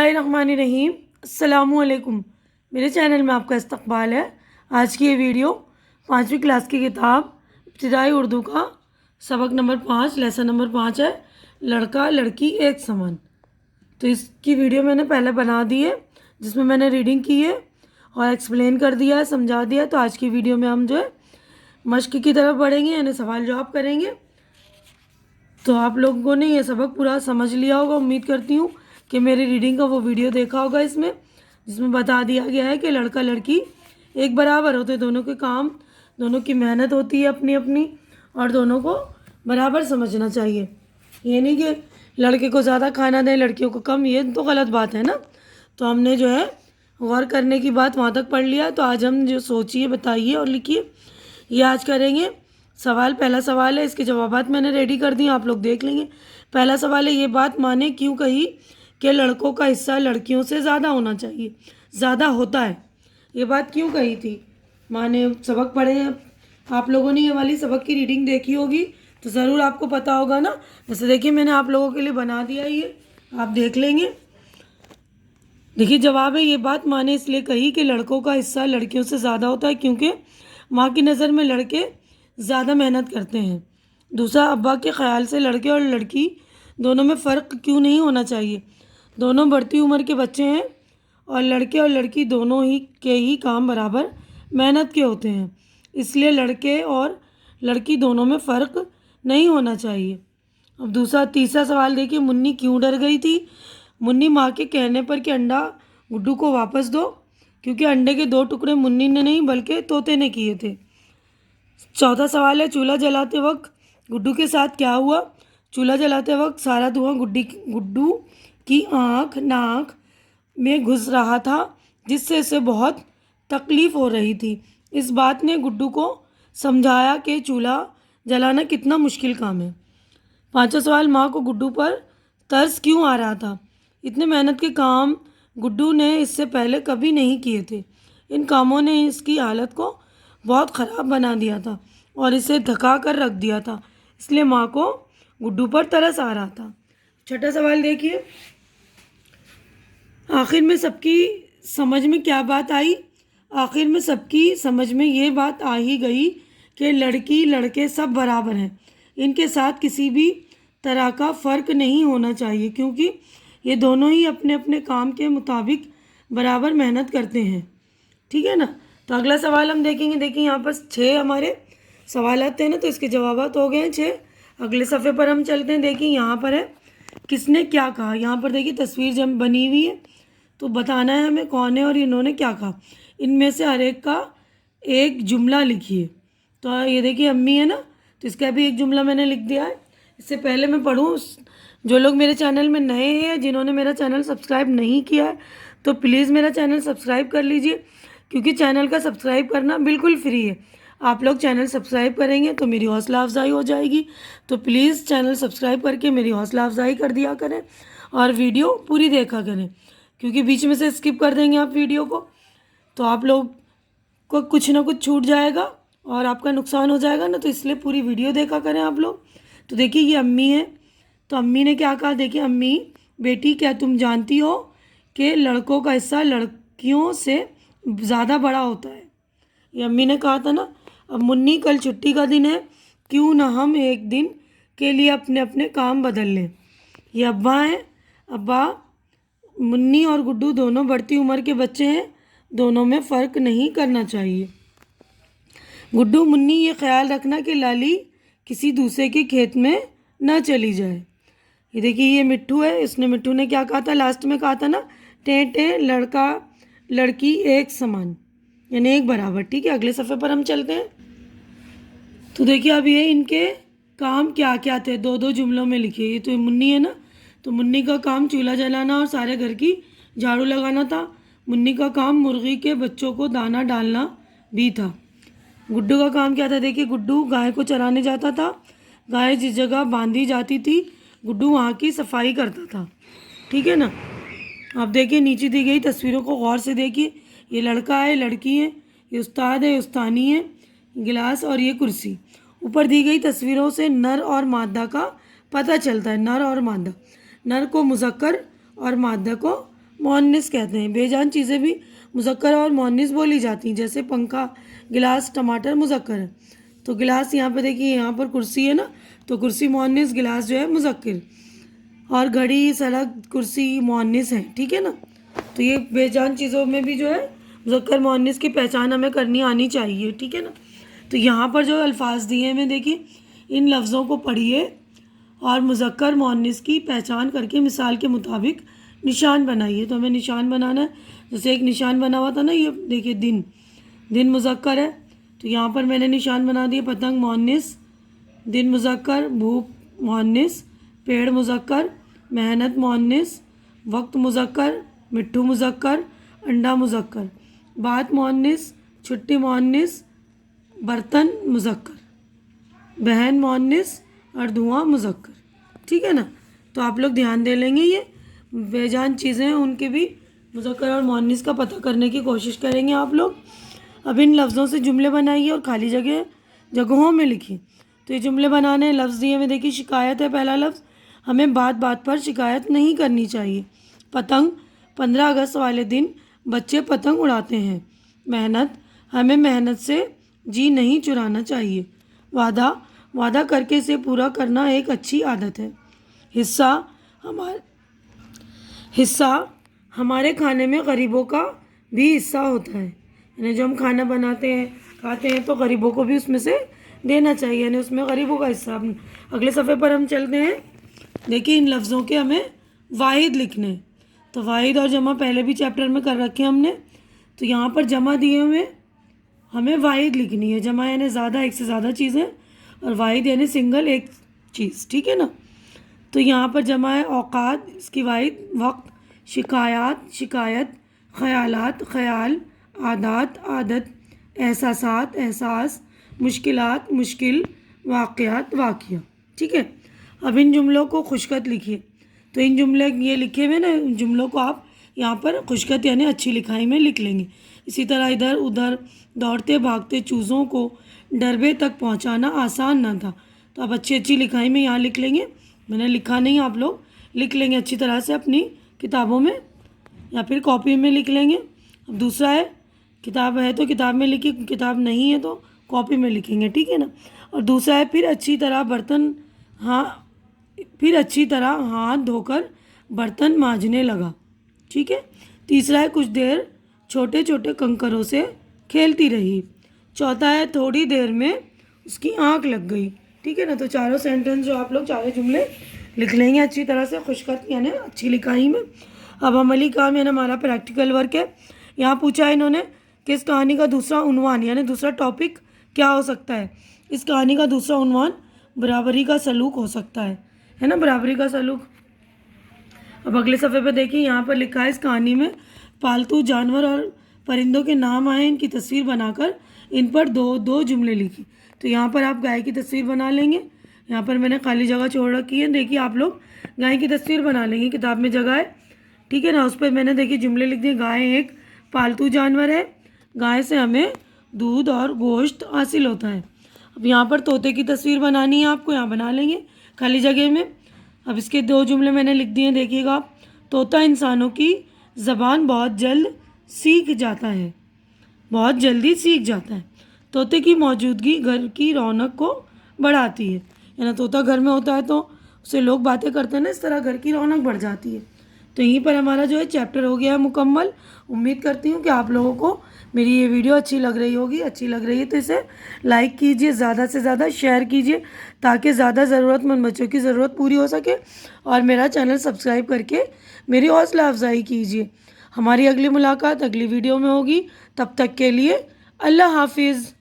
बिस्मिल्लाहिर्रहमानिर्रहीम। अस्सलामु अलैकुम। मेरे चैनल में आपका इस्तकबाल है। आज की ये वीडियो 5वीं क्लास की किताब इब्तिदाई उर्दू का सबक नंबर 5 लेसन नंबर 5 है, लड़का लड़की एक समान। तो इसकी वीडियो मैंने पहले बना दी है, जिसमें मैंने रीडिंग की है और एक्सप्लेन कर दिया है, समझा दिया है। तो आज की वीडियो में हम जो है मश्क की तरफ बढ़ेंगे, यानी सवाल जवाब करेंगे। तो आप लोगों ने ये सबक पूरा समझ लिया होगा, उम्मीद करती हूँ कि मेरी रीडिंग का वो वीडियो देखा होगा इसमें, जिसमें बता दिया गया है कि लड़का लड़की एक बराबर होते, दोनों के काम, दोनों की मेहनत होती है अपनी अपनी, और दोनों को बराबर समझना चाहिए। ये नहीं कि लड़के को ज़्यादा खाना दें लड़कियों को कम, ये तो गलत बात है ना। तो हमने जो है गौर करने की बात वहाँ तक पढ़ लिया। तो आज हम जो सोचिए, बताइए और लिखिए, ये आज करेंगे। सवाल, पहला सवाल है, इसके जवाबात मैंने रेडी कर दिए, आप लोग देख लेंगे। पहला सवाल है, ये बात माँ ने क्यों कही कि लड़कों का हिस्सा लड़कियों से ज़्यादा होना चाहिए, ज़्यादा होता है। ये बात क्यों कही थी माँ ने? सबक पढ़े हैं आप लोगों ने, ये वाली सबक की रीडिंग देखी होगी तो ज़रूर आपको पता होगा ना। जैसे देखिए मैंने आप लोगों के लिए बना दिया, ये आप देख लेंगे। देखिए जवाब है, ये बात माँ ने इसलिए कही कि लड़कों का हिस्सा लड़कियों से ज़्यादा होता है क्योंकि माँ की नज़र में लड़के ज़्यादा मेहनत करते हैं। दूसरा, अब्बा के ख़्याल से लड़के और लड़की दोनों में फ़र्क क्यों नहीं होना चाहिए। दोनों बढ़ती उम्र के बच्चे हैं और लड़के और लड़की दोनों ही काम बराबर मेहनत के होते हैं, इसलिए लड़के और लड़की दोनों में फ़र्क नहीं होना चाहिए। अब तीसरा सवाल देखिए, मुन्नी क्यों डर गई थी? मुन्नी माँ के कहने पर कि अंडा गुड्डू को वापस दो, क्योंकि अंडे के 2 टुकड़े मुन्नी ने नहीं बल्कि तोते ने किए थे। चौथा सवाल है, चूल्हा जलाते वक्त गुड्डू के साथ क्या हुआ? चूल्हा जलाते वक्त सारा धुआं गुड्डू की आँख नाक में घुस रहा था, जिससे उसे बहुत तकलीफ़ हो रही थी। इस बात ने गुड्डू को समझाया कि चूल्हा जलाना कितना मुश्किल काम है। पांचवा सवाल, माँ को गुड्डू पर तरस क्यों आ रहा था? इतने मेहनत के काम गुड्डू ने इससे पहले कभी नहीं किए थे। इन कामों ने इसकी हालत को बहुत ख़राब बना दिया था और इसे थका कर रख दिया था, इसलिए माँ को गुड्डू पर तरस आ रहा था। छठा सवाल देखिए, आखिर में सबकी समझ में क्या बात आई? आखिर में सबकी समझ में ये बात आ ही गई कि लड़की लड़के सब बराबर हैं, इनके साथ किसी भी तरह का फ़र्क नहीं होना चाहिए, क्योंकि ये दोनों ही अपने अपने काम के मुताबिक बराबर मेहनत करते हैं। ठीक है ना। तो अगला सवाल हम देखेंगे। देखिए यहाँ पर 6 हमारे सवाल आते हैं ना, तो इसके जवाबात हो गए हैं 6। अगले सफ़े पर हम चलते हैं। देखिए यहाँ पर है, किसने क्या कहा। यहाँ पर देखिए तस्वीर जब बनी हुई है, तो बताना है हमें कौन है और इन्होंने क्या कहा। इनमें से हर एक का एक जुमला लिखिए। तो ये देखिए अम्मी है ना, तो इसका भी एक जुमला मैंने लिख दिया है। इससे पहले मैं पढ़ूँ, जो लोग मेरे चैनल में नए हैं, जिन्होंने मेरा चैनल सब्सक्राइब नहीं किया है, तो प्लीज़ मेरा चैनल सब्सक्राइब कर लीजिए, क्योंकि चैनल का सब्सक्राइब करना बिल्कुल फ्री है। आप लोग चैनल सब्सक्राइब करेंगे तो मेरी हौसला अफजाई हो जाएगी। तो प्लीज़ चैनल सब्सक्राइब करके मेरी हौसला अफजाई कर दिया करें और वीडियो पूरी देखा करें, क्योंकि बीच में से स्किप कर देंगे आप वीडियो को तो आप लोग को कुछ ना कुछ छूट जाएगा और आपका नुकसान हो जाएगा ना। तो इसलिए पूरी वीडियो देखा करें आप लोग। तो देखिए ये अम्मी है, तो अम्मी ने क्या कहा। देखिए, अम्मी, बेटी क्या तुम जानती हो कि लड़कों का हिस्सा लड़कियों से ज़्यादा बड़ा होता है? ये अम्मी ने कहा था ना। अब मुन्नी, कल छुट्टी का दिन है, क्यों ना हम एक दिन के लिए अपने अपने काम बदल लें। ये अब्बा हैं। अब्बा, मुन्नी और गुड्डू दोनों बढ़ती उम्र के बच्चे हैं, दोनों में फ़र्क नहीं करना चाहिए। गुड्डू, मुन्नी, ये ख्याल रखना कि लाली किसी दूसरे के खेत में न चली जाए। ये देखिए ये मिट्ठू है, मिट्ठू ने क्या कहा था, लास्ट में कहा था ना, टें लड़का लड़की एक समान, यानी एक बराबर। ठीक है, अगले सफ़े पर हम चलते हैं। तो देखिए अब ये इनके काम क्या क्या थे, 2-2 जुमलों में लिखे। ये तो मुन्नी है ना, तो मुन्नी का काम चूल्हा जलाना और सारे घर की झाड़ू लगाना था। मुन्नी का काम मुर्गी के बच्चों को दाना डालना भी था। गुड्डू का काम क्या था? देखिए, गुड्डू गाय को चराने जाता था। गाय जिस जगह बांधी जाती थी, गुड्डू वहाँ की सफाई करता था। ठीक है ना। आप देखिए नीचे दी गई तस्वीरों को गौर से देखिए। ये लड़का है, लड़की है, ये उस्ताद है, उस्तानी है, गिलास और ये कुर्सी। ऊपर दी गई तस्वीरों से नर और मादा का पता चलता है। नर और मादा, नर को मुज़क्कर और मादा को مؤنث کہتے ہیں۔ بے جان چیزیں بھی مذکر اور مؤنث بولی جاتی ہیں، جیسے پنکھا، گلاس، ٹماٹر مذکر ہے۔ تو گلاس یہاں پہ دیکھیے، یہاں پر کرسی ہے نا، تو کرسی مؤنث، گلاس جو ہے مذکر، اور گھڑی، سڑک، کرسی مؤنث ہے، ٹھیک ہے نا۔ تو یہ بے جان چیزوں میں بھی جو ہے مذکر مؤنث کی پہچان ہمیں کرنی آنی چاہیے، ٹھیک ہے نا۔ تو یہاں پر جو الفاظ دیے ہیں دیکھیے، ان لفظوں کو پڑھیے اور مذکر مؤنث کی پہچان کر کے مثال کے مطابق نشان بنائیے۔ تو ہمیں نشان بنانا ہے، جیسے ایک نشان بنا ہوا تھا نا، یہ دیکھیے دن، دن مذکر ہے، تو یہاں پر میں نے نشان بنا دیا، پتنگ مؤنث، دن مذکر، بھوک مؤنث، پیڑ مذکر، محنت مؤنث، وقت مذکر، مٹھو مذکر، انڈا مذکر، بات مؤنث، چھٹی مؤنث، برتن مذکر، بہن مؤنث اور دھواں مذکر، ٹھیک ہے نا۔ تو آپ لوگ دھیان دے لیں گے، یہ بے جان چیزیں ہیں ان کے بھی مذکر اور مؤنث کا پتہ کرنے کی کوشش کریں گے آپ لوگ۔ اب ان لفظوں سے جملے بنائیے اور خالی جگہوں میں لکھیے۔ تو یہ جملے بنانے لفظ دیے میں دیکھیے، شکایت ہے پہلا لفظ، ہمیں بات بات پر شکایت نہیں کرنی چاہیے۔ پتنگ، 15 اگست والے دن بچے پتنگ اڑاتے ہیں۔ محنت، ہمیں محنت سے جی نہیں چرانا چاہیے۔ وعدہ، وعدہ کر کے اسے پورا کرنا ایک اچھی عادت ہے۔ حصہ، ہمارے کھانے میں غریبوں کا بھی حصہ ہوتا ہے، یعنی جو ہم کھانا بناتے ہیں کھاتے ہیں تو غریبوں کو بھی اس میں سے دینا چاہیے، یعنی اس میں غریبوں کا حصہ۔ اگلے صفحے پر ہم چلتے ہیں، دیکھیے ان لفظوں کے ہمیں واحد لکھنے ہیں۔ تو واحد اور جمع پہلے بھی چیپٹر میں کر رکھے ہم نے، تو یہاں پر جمع دیے ہوئے ہمیں واحد لکھنی ہے۔ جمع یعنی زیادہ، ایک سے زیادہ چیزیں، اور واحد یعنی سنگل ایک چیز، ٹھیک ہے نا۔ تو یہاں پر جمع ہے اوقات، اس کی واحد وقت، شکایت، خیالات، خیال، عادات، عادت، احساسات، احساس، مشکلات، مشکل، واقعات، واقعہ، ٹھیک ہے۔ اب ان جملوں کو خوشخط لکھیے۔ تو ان جملے یہ لکھے ہوئے نا، ان جملوں کو آپ یہاں پر خوشخط یعنی اچھی لکھائی میں لکھ لیں گے۔ اسی طرح ادھر ادھر دوڑتے بھاگتے چوزوں کو ڈربے تک پہنچانا آسان نہ تھا۔ تو آپ اچھی لکھائی میں یہاں لکھ لیں گے، میں نے لکھا نہیں، آپ لوگ لکھ لیں گے اچھی طرح سے اپنی کتابوں میں یا پھر کاپی میں لکھ لیں گے۔ اب دوسرا ہے، کتاب ہے تو کتاب میں لکھیے، کتاب نہیں ہے تو کاپی میں لکھیں گے، ٹھیک ہے نا۔ اور دوسرا ہے، پھر اچھی طرح ہاتھ دھو کر برتن مانجنے لگا، ٹھیک ہے۔ تیسرا ہے، کچھ دیر چھوٹے چھوٹے کنکروں سے کھیلتی رہی۔ چوتھا ہے، تھوڑی دیر میں اس کی آنکھ لگ گئی، ٹھیک ہے نا۔ تو چاروں سینٹنس جو آپ لوگ چاروں جملے لکھ لیں گے اچھی طرح سے خوشخط یعنی اچھی لکھائی میں۔ اب عملی کام یعنی ہمارا پریکٹیکل ورک ہے۔ یہاں پوچھا ہے انہوں نے کہ اس کہانی کا دوسرا عنوان یعنی دوسرا ٹاپک کیا ہو سکتا ہے۔ اس کہانی کا دوسرا عنوان برابری کا سلوک ہو سکتا ہے نا، برابری کا سلوک۔ اب اگلے صفحے پہ دیکھیے، یہاں پر لکھا ہے اس کہانی میں پالتو جانور اور پرندوں کے نام آئے، ان کی تصویر بنا کر ان پر دو جملے لکھی۔ تو یہاں پر آپ گائے کی تصویر بنا لیں گے، یہاں پر میں نے خالی جگہ چھوڑ رکھی ہے، دیکھیے آپ لوگ گائے کی تصویر بنا لیں گے، کتاب میں جگہ ہے، ٹھیک ہے نا۔ اس پہ میں نے دیکھیے جملے لکھ دیے، گائے ایک پالتو جانور ہے، گائے سے ہمیں دودھ اور گوشت حاصل ہوتا ہے۔ اب یہاں پر طوطے کی تصویر بنانی ہے آپ کو، یہاں بنا لیں گے خالی جگہ میں۔ اب اس کے 2 جملے میں نے لکھ دیے، دیکھیے گا آپ، طوطا انسانوں کی زبان بہت جلدی سیکھ جاتا ہے۔ طوطے کی موجودگی گھر کی رونق کو بڑھاتی ہے، یعنی طوطا گھر میں ہوتا ہے تو اس سے لوگ باتیں کرتے ہیں نا، اس طرح گھر کی رونق بڑھ جاتی ہے۔ تو یہیں پر ہمارا جو ہے چیپٹر ہو گیا ہے مکمل۔ امید کرتی ہوں کہ آپ لوگوں کو میری یہ ویڈیو اچھی لگ رہی ہوگی۔ اچھی لگ رہی ہے تو اسے لائک کیجئے، زیادہ سے زیادہ شیئر کیجئے تاکہ زیادہ ضرورت مند بچوں کی ضرورت پوری ہو سکے، اور میرا چینل سبسکرائب کر کے میری حوصلہ افزائی کیجئے۔ ہماری اگلی ملاقات اگلی ویڈیو میں ہوگی، تب تک کے لیے اللہ حافظ۔